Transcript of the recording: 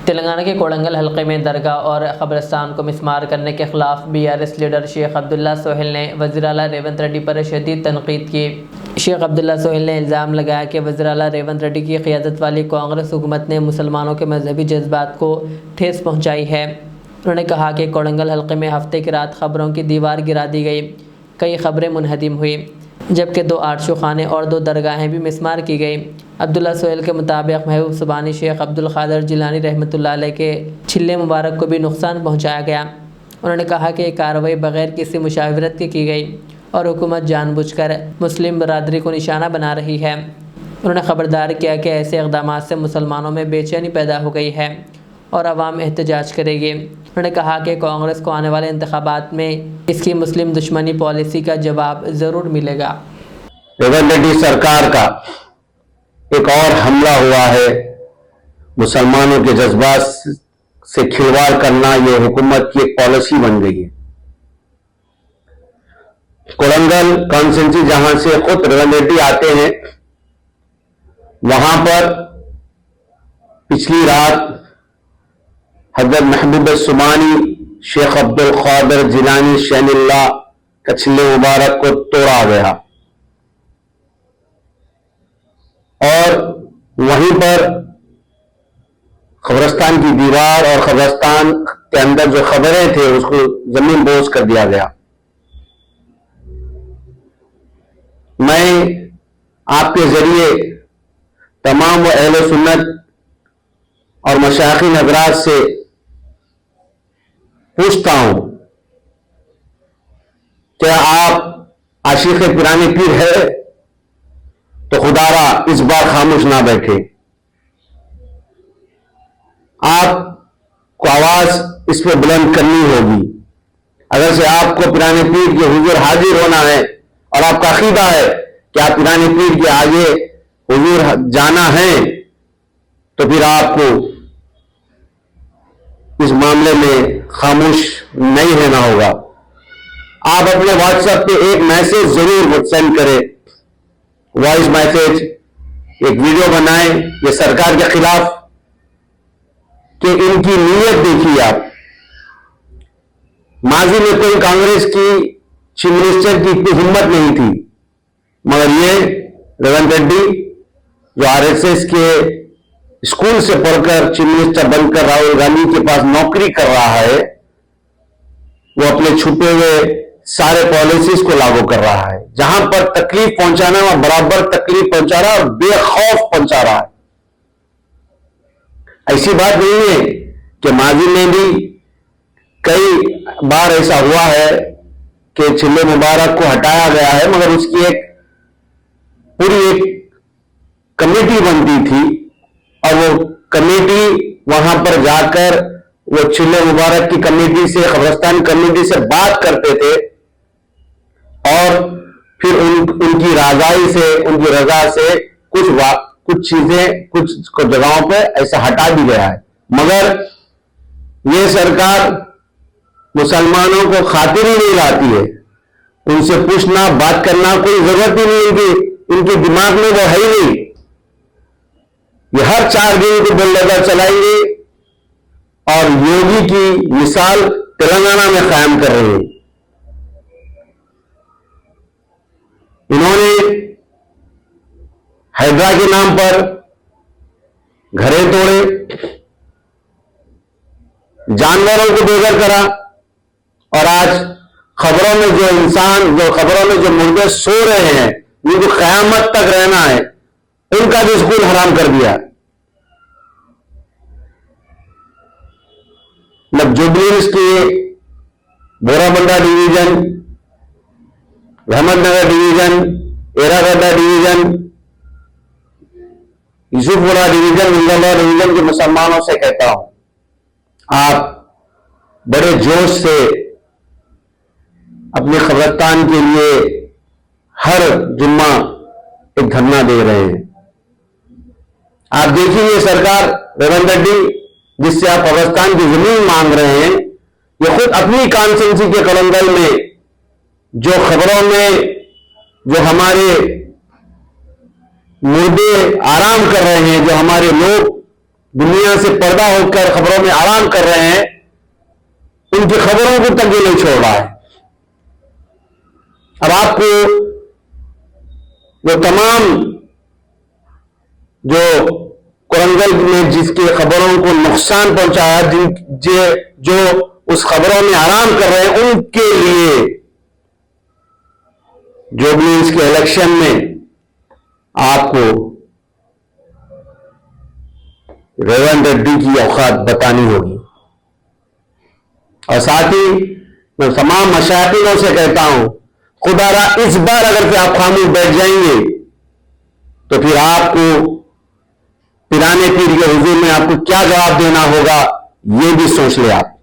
तेलंगाना के कोडंगल हल्के में दरगाह और कब्रिस्तान को मिस्मार करने के खिलाफ बीआरएस लीडर शेख अब्दुल्ला सोहेल ने वज़ीर आला रेवंत रेड्डी पर शदीद तनकीद की। शेख अब्दुल्ला सोहेल ने इल्ज़ाम लगाया कि वज़ीर आला रेवंत रेड्डी की क़ियादत वाली कांग्रेस हुकूमत ने मुसलमानों के मजहबी जज्बात को ठेस पहुँचाई है। उन्होंने कहा कि कोडंगल हल्के में हफ्ते की रात खबरों की दीवार गिरा दी गई, कई खबरें मुनहदिम हुई, जबकि 2 आरशू खाने और 2 दरगाहें भी मिस्मार की गई। अब्दुल्ला सोहेल के मुताबिक महबूब सुबानी शेख अब्दुल क़ादिर जिलानी रहमतुल्लाह अलैह के छिल्ले मुबारक को भी नुकसान पहुँचाया गया। उन्होंने कहा कि कार्रवाई बग़ैर किसी मुशावरत के की गई और हुकूमत जानबूझकर मुस्लिम बरादरी को निशाना बना रही है। उन्होंने ख़बरदार किया कि ऐसे इक़दाम से मुसलमानों में बेचैनी पैदा हो गई है और अवाम एहतजाज करेगी। उन्होंने कहा कि कांग्रेस को आने वाले इंतखाबात में इसकी मुस्लिम दुश्मनी पॉलिसी का जवाब ज़रूर मिलेगा। रेवंत रेड्डी सरकार का एक और हमला हुआ है। मुसलमानों के जज्बात से खिलवाड़ करना ये हुकूमत की एक पॉलिसी बन गई है। कोडंगल कॉन्स्टिट्यूंसी जहां से खुद रेवंत रेड्डी आते हैं, वहां पर पिछली रात हज़रत महबूब सुबानी शेख अब्दुल क़ादिर जिलानी शहनिल्लाह का छिल्ले मुबारक को तोड़ा गया और वहीं पर कब्रिस्तान की दीवार और कब्रिस्तान के अंदर जो खबरें थे उसको जमीन बोझ कर दिया गया। मैं आपके जरिए तमाम अहले सुन्नत और मशाइखीन हज़रात से पूछता हूं, क्या आप आशिक़ पिराने पीर है? तो खुदारा इस बार खामोश ना बैठे। आपको आवाज इस पर बुलंद करनी होगी। अगर से आपको पिराने पीर के हुजूर हाजिर होना है और आपका अकीदा है कि आप पिराने पीर के आगे हुजूर जाना है, तो फिर आपको इस मामले में खामोश नहीं रहना होगा। आप अपने व्हाट्सएप पे एक मैसेज जरूर सेंड करें, वॉइस मैसेज, एक वीडियो बनाएं ये सरकार के खिलाफ कि इनकी नीयत देखिए आप। माजी में कोई कांग्रेस की चीफ मिनिस्टर की इतनी हिम्मत नहीं थी, मगर ये रेवंत रेड्डी जो आरएसएस के स्कूल से पढ़कर चीफ मिनिस्टर बनकर राहुल गांधी के पास नौकरी कर रहा है, वो अपने छुपे हुए सारे पॉलिसीज को लागू कर रहा है। जहां पर तकलीफ पहुंचाना वहां बराबर तकलीफ पहुंचा रहा है और बेखौफ पहुंचा रहा है। ऐसी बात नहीं है कि माजी में भी कई बार ऐसा हुआ है कि छिल्ले मुबारक को हटाया गया है, मगर उसकी एक पूरी कमेटी बनती थी और वो कमेटी वहां पर जाकर वो छिल्ले मुबारक की कमेटी से, कब्रिस्तान कमेटी से बात करते थे और फिर उनकी राजाई से, उनकी रजा से कुछ चीजें कुछ जगहों पे ऐसा हटा भी गया है। मगर ये सरकार मुसलमानों को खातिर ही नहीं लाती है। उनसे पूछना, बात करना कोई जरूरत ही नहीं, इनके दिमाग में वो है ही नहीं। ये हर 4 दिन को बुलडोजर चलाएंगे और योगी की मिसाल तेलंगाना में कायम कर रहे हैं। इन्होंने हैदरा के नाम पर घरें तोड़े, जानवरों को बेघर करा और आज खबरों में जो मुर्दे सो रहे हैं, उनको कयामत तक रहना है, उनका भी स्कूल हराम कर दिया। जुबलीगंज के Borabanda division, Rahmatnagar division, Erragadda division, Yusufpura division, Indore division के मुसलमानों से कहता हूं, आप बड़े जोश से अपने कब्रिस्तान के लिए हर जुम्मा एक धरना दे रहे हैं। आप देखिए ये सरकार रेवंत रेड्डी जिससे आप कब्रिस्तान की जमीन मांग रहे हैं, ये खुद अपनी कॉन्स्टिट्यूंसी के कोडंगल में जो खबरों में जो हमारे मुर्दे आराम कर रहे हैं, जो हमारे लोग दुनिया से पर्दा होकर खबरों में आराम कर रहे हैं, उनकी खबरों को तक ये नहीं छोड़ रहा है। अब आपको वो तमाम जो कोरंगल में जिसके खबरों को नुकसान पहुंचाया, जो उस खबरों में आराम कर रहे हैं, उनके लिए जो भी इसके इलेक्शन में आपको रेवंत रेड्डी की औकात बतानी होगी। और साथ ही मैं तमाम मशाइखिनों से कहता हूं, खुदारा इस बार अगर फिर आप खामोश बैठ जाएंगे तो फिर आपको पिराने पीर के हुजूर में आपको क्या जवाब देना होगा, ये भी सोच ले आप।